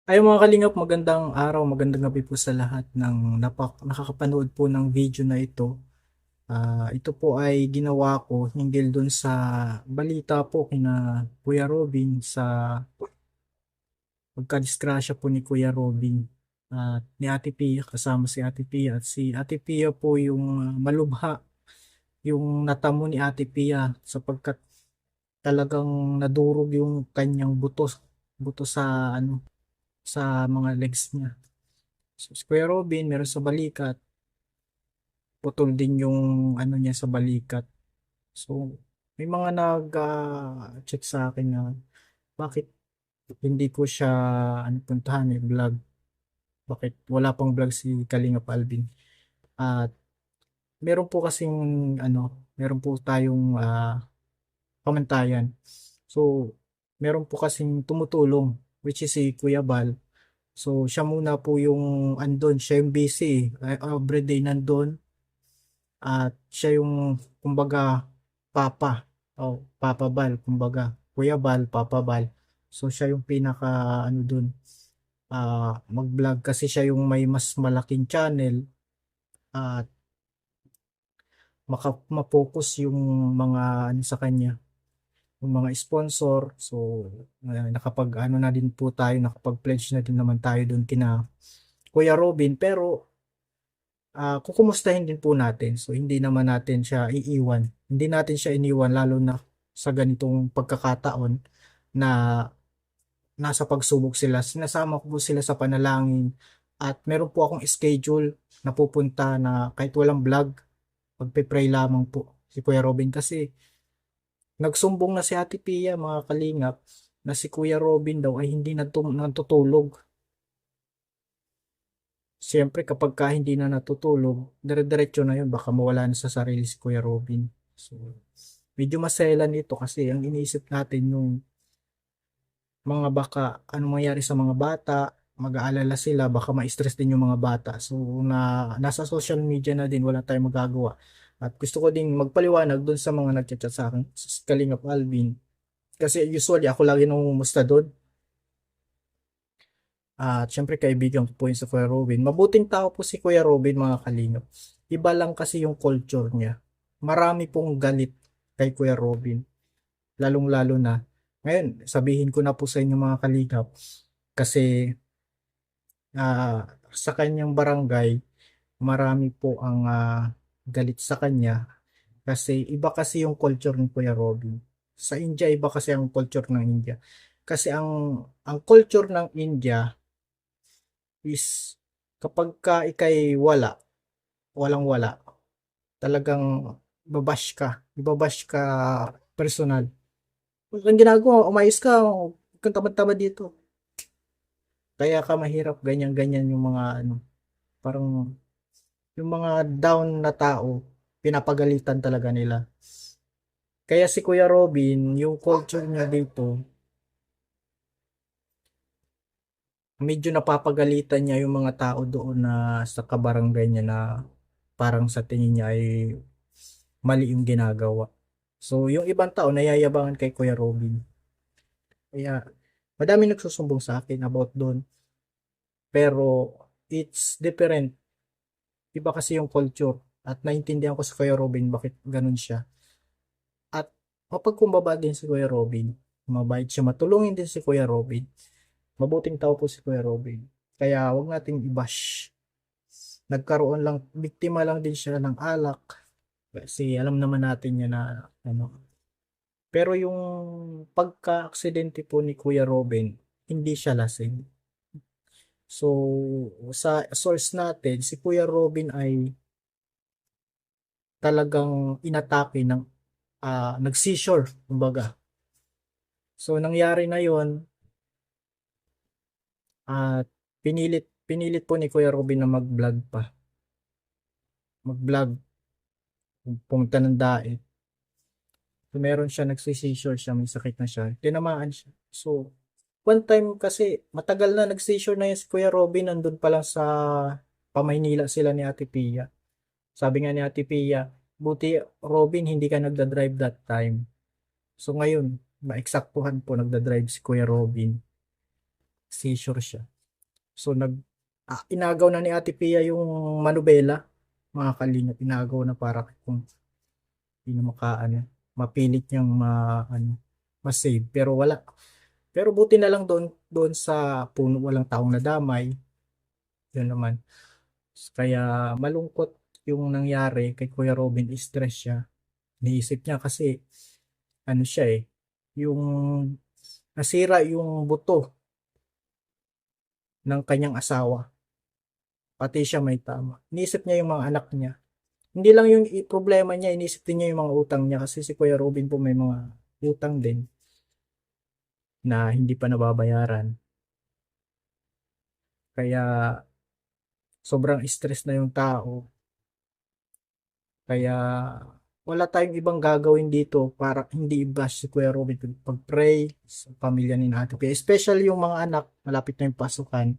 Ay mga kalingap, magandang araw, magandang gabi po sa lahat ng nakakapanood po ng video na ito. Ito po ay ginawa ko hinggil dun sa balita po kina Kuya Robin sa pagkadisgrasya po ni Kuya Robin at ni Ate Pia, kasama si Ate Pia. At si Ate Pia po yung malubha, yung natamo ni Ate Pia sapagkat talagang nadurog yung kanyang buto sa ano sa mga legs niya. So, si Kuya Robin, meron sa balikat, putol din yung ano niya sa balikat. So, may mga nag-check sa akin na bakit hindi ko siya ano, puntahan vlog. Bakit wala pang vlog si Kalingap Alvin. At meron po kasing ano, meron po tayong kamentayan. So, meron po kasing tumutulong which is si Kuya Bal. So, siya muna po yung andon, siya yung busy. Everyday nandun. At siya yung kumbaga papa o Papa Bal kumbaga. Kuya Bal, Papa Bal. So siya yung pinaka ano dun mag-vlog kasi siya yung may mas malaking channel at ma-focus yung mga ano sa kanya, yung mga sponsor. So nakapag ano na din po tayo, nakapag-pledge na din naman tayo dun kina Kuya Robin pero kukumustahin din po natin. So, hindi naman natin siya iiwan. Hindi natin siya iniwan lalo na sa ganitong pagkakataon na nasa pagsubok sila. Sinasama ko po sila sa panalangin at meron po akong schedule na pupunta na kahit walang vlog, magpe-pray lamang po si Kuya Robin kasi nagsumbong na si Ate Pia mga kalingap na si Kuya Robin daw ay hindi natutulog. Siyempre kapag ka hindi na natutulog, dire-diretso na yun, baka mawala na sa sarili si Kuya Robin. So, medyo maselan ito kasi ang iniisip natin yung mga baka anong mangyari sa mga bata, mag-aalala sila, baka ma-stress din yung mga bata. So, nasa social media na din, wala tayong magagawa. At gusto ko din magpaliwanag dun sa mga nagchat sa akin, sa Kalingap Alvin. Kasi usually ako lagi nangungumusta doon. At syempre kaibigan ko po yun sa Kuya Robin. Mabuting tao po si Kuya Robin mga kalingap. Iba lang kasi yung culture niya. Marami pong galit kay Kuya Robin. Lalong lalo na. Ngayon, sabihin ko na po sa inyo mga kalingap. Kasi sa kanyang barangay, marami po ang galit sa kanya. Kasi iba kasi yung culture ni Kuya Robin. Sa India, iba kasi ang culture ng India. Kasi ang culture ng India is kapag ka ikay walang wala, talagang babash ka, ibabash ka personal. Ang ginagawa, umayos ka, huwag kang tamad-tamad dito. Kaya ka mahirap, ganyan-ganyan yung mga ano, parang yung mga down na tao, pinapagalitan talaga nila. Kaya si Kuya Robin, yung culture niya dito, medyo napapagalitan niya yung mga tao doon na sa kabarangay niya na parang sa tingin niya ay mali yung ginagawa. So, yung ibang tao nayayabangan kay Kuya Robin. Kaya, madami nagsusumbong sa akin about doon. Pero, it's different. Iba kasi yung culture. At naintindihan ko sa Kuya Robin bakit ganun siya. At mapagkumbaba din si Kuya Robin. Mabait siya. Matulungin din si Kuya Robin. Mabuting tao po si Kuya Robin. Kaya, wag nating i-bash. Nagkaroon lang, biktima lang din siya ng alak. Kasi alam naman natin yan na ano, pero yung pagka-aksidente po ni Kuya Robin, hindi siya lasing. So, sa source natin, si Kuya Robin ay talagang inatake ng nag-seizure, kumbaga. So, nangyari na yon at pinilit po ni Kuya Robin na mag-vlog pa. Mag-vlog, pumunta ng daet. So, meron siya, nag-seizure siya, may sakit na siya. Tinamaan siya. So, one time kasi, matagal na nag-seizure na yun si Kuya Robin, nandun pa lang sa Pamaynila sila ni Ate Pia. Sabi nga ni Ate Pia, buti Robin, hindi ka nagda-drive that time. So ngayon, maexaktuhan po nagda-drive si Kuya Robin. Seizure siya. So inagaw na ni Ate Pia yung manubela, mga kalingap, inagaw na para kung hindi na mapilit niyang ma-save pero wala. Pero buti na lang doon doon sa puno walang taong nadamay, yun naman. Kaya malungkot yung nangyari kay Kuya Robin, stress siya. Iniisip niya kasi siya yung nasira yung buto ng kanyang asawa. Pati siya may tama. Iniisip niya yung mga anak niya. Hindi lang yung problema niya, iniisip din niya yung mga utang niya kasi si Kuya Robin po may mga utang din na hindi pa nababayaran. Kaya sobrang stress na yung tao. Kaya wala tayong ibang gagawin dito para hindi i-bash si Kuya Robin. Pag-pray sa pamilya ni Ate Pia. Especially yung mga anak, malapit na yung pasukan.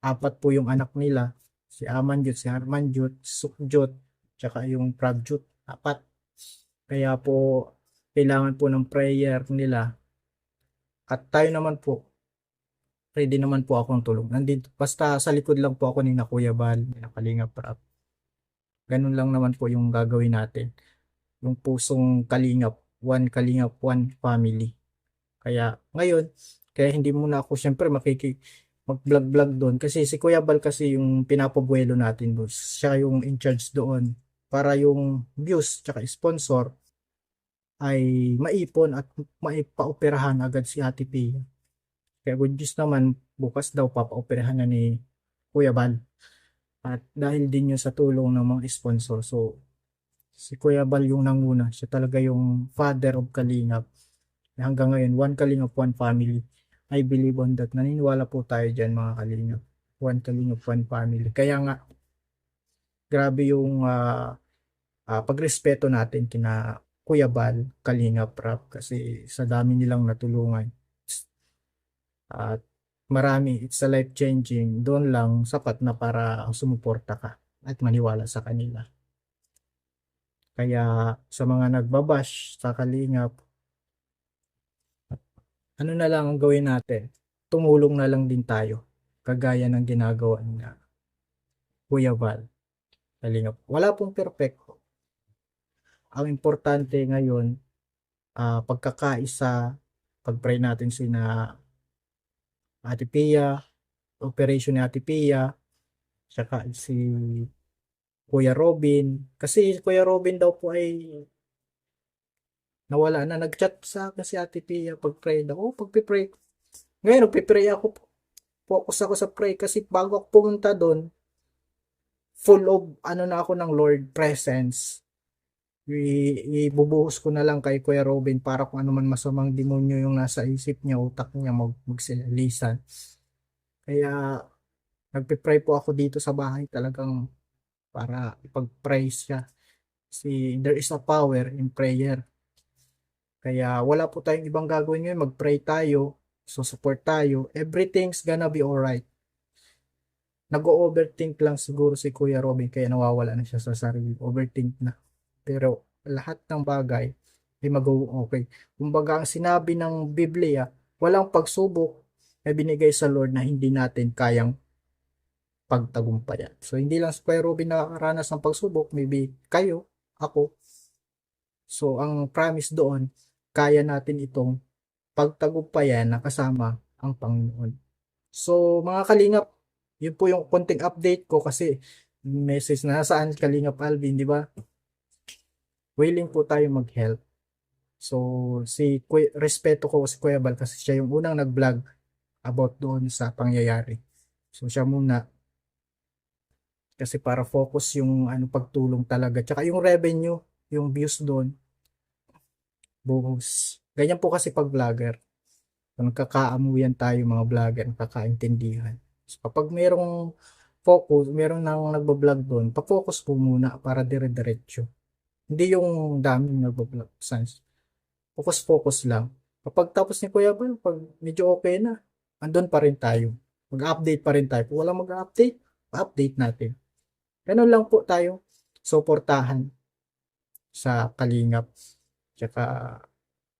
Apat po yung anak nila. Si Amanjut, si Harmanjut, Sukjut, tsaka yung Pragjut. Apat. Kaya po, kailangan po ng prayer nila. At tayo naman po, ready naman po akong tulong. Nandito, basta sa likod lang po ako ni na Kuya Bal, ni na Kalinga Prab. Ganun lang naman po yung gagawin natin. Yung pusong kalingap, one kalingap, one family. Kaya ngayon, kaya hindi muna ako syempre mag-vlog-vlog doon kasi si Kuya Bal kasi yung pinapabuelo natin doon. Siya yung in charge doon para yung views tsaka sponsor ay maipon at maipaoperahan agad si Ate Pia. Kaya good news naman, bukas daw papaoperahan na ni Kuya Bal. At dahil din yun sa tulong ng mga sponsor. So, si Kuya Bal yung nanguna. Siya talaga yung father of Kalingap. Hanggang ngayon, one Kalingap, one family. I believe on that. Naniniwala po tayo dyan mga Kalingap. One Kalingap, one family. Kaya nga, grabe yung pagrespeto natin kina Kuya Bal, Kalingap Rap. Kasi sa dami nilang natulungan. At marami, it's a life changing. Doon lang sapat na para sumuporta ka at maniwala sa kanila. Kaya sa mga nagbabash sa Kalingap, ano na lang ang gawin natin? Tumulong na lang din tayo. Kagaya ng ginagawa ni Kuya Val. Kalingap. Wala pong perfecto. Ang importante ngayon, pagkakaisa, pag-pray natin sina Ate Pia, operation ni Ate Pia, saka si Kuya Robin. Kasi Kuya Robin daw po ay nawala na. Nag-chat sa akin si Ate Pia pag-pray daw. Oh, pag-pray. Ngayon, nagpipray ako. Focus ako sa pray kasi bago ako pumunta doon, full of na ako ng Lord presence. Ibubuhos ko na lang kay Kuya Robin para kung ano man masamang demonyo yung nasa isip niya, utak niya magsilisan. Kaya nagpe-pray po ako dito sa bahay talagang para ipag-praise siya. Si there is a power in prayer. Kaya wala po tayong ibang gagawin ngayon, mag-pray tayo, so support tayo, everything's gonna be alright. Nag-overthink lang siguro si Kuya Robin kaya nawawala na siya sa sarili. Overthink na. Pero lahat ng bagay ay mag-okay. Kumbaga ang sinabi ng Biblia, walang pagsubok ay binigay sa Lord na hindi natin kayang pagtagumpayan. So hindi lang si Kuya Robin nakakaranas ng pagsubok, maybe kayo, ako. So ang promise doon, kaya natin itong pagtagumpayan na kasama ang Panginoon. So mga kalingap, yun po yung konting update ko kasi message na saan Kalingap Alvin, di ba? Willing po tayo mag-help. So respeto ko si Kuya Bal kasi siya yung unang nag-vlog about doon sa pangyayari. So siya muna kasi para focus yung pagtulong talaga. Tsaka yung revenue, yung views doon, buhos. Ganyan po kasi pag vlogger. Nagkakaamuyan tayo mga vlogger, nagkakaintindihan. So, kapag merong focus, merong nang nagbablog doon, pa-focus po muna para dire-diretso. Hindi yung daming nagbablog. Focus lang. Kapag tapos ni Kuya Bal, pag medyo okay na, andun pa rin tayo. Mag-update pa rin tayo. Kung walang mag-update, pa-update natin. Ganun lang po tayo. Suportahan sa Kalingap. Tsaka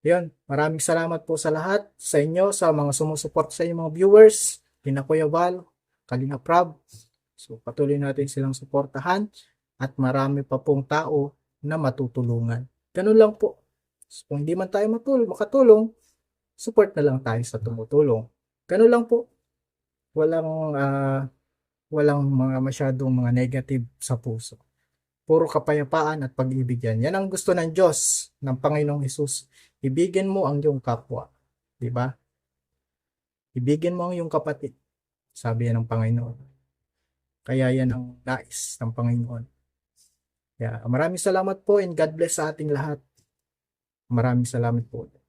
yun, maraming salamat po sa lahat, sa inyo, sa mga sumusuport sa inyong mga viewers. kina Kuya Val, Kalinga Prab. So patuloy natin silang suportahan at marami pa pong tao na matutulungan. Ganun lang po. So, kung hindi man tayo makatulong, support na lang tayo sa tumutulong. Ganun lang po. Walang walang mga masyadong mga negative sa puso. Puro kapayapaan at pag-ibig yan. Yan ang gusto ng Diyos, ng Panginoong Hesus. Ibigin mo ang iyong kapwa. Di ba? Ibigin mo ang iyong kapatid. Sabi yan ng Panginoon. Kaya yan ang nais ng Panginoon. Kaya maraming salamat po and God bless sa ating lahat. Maraming salamat po.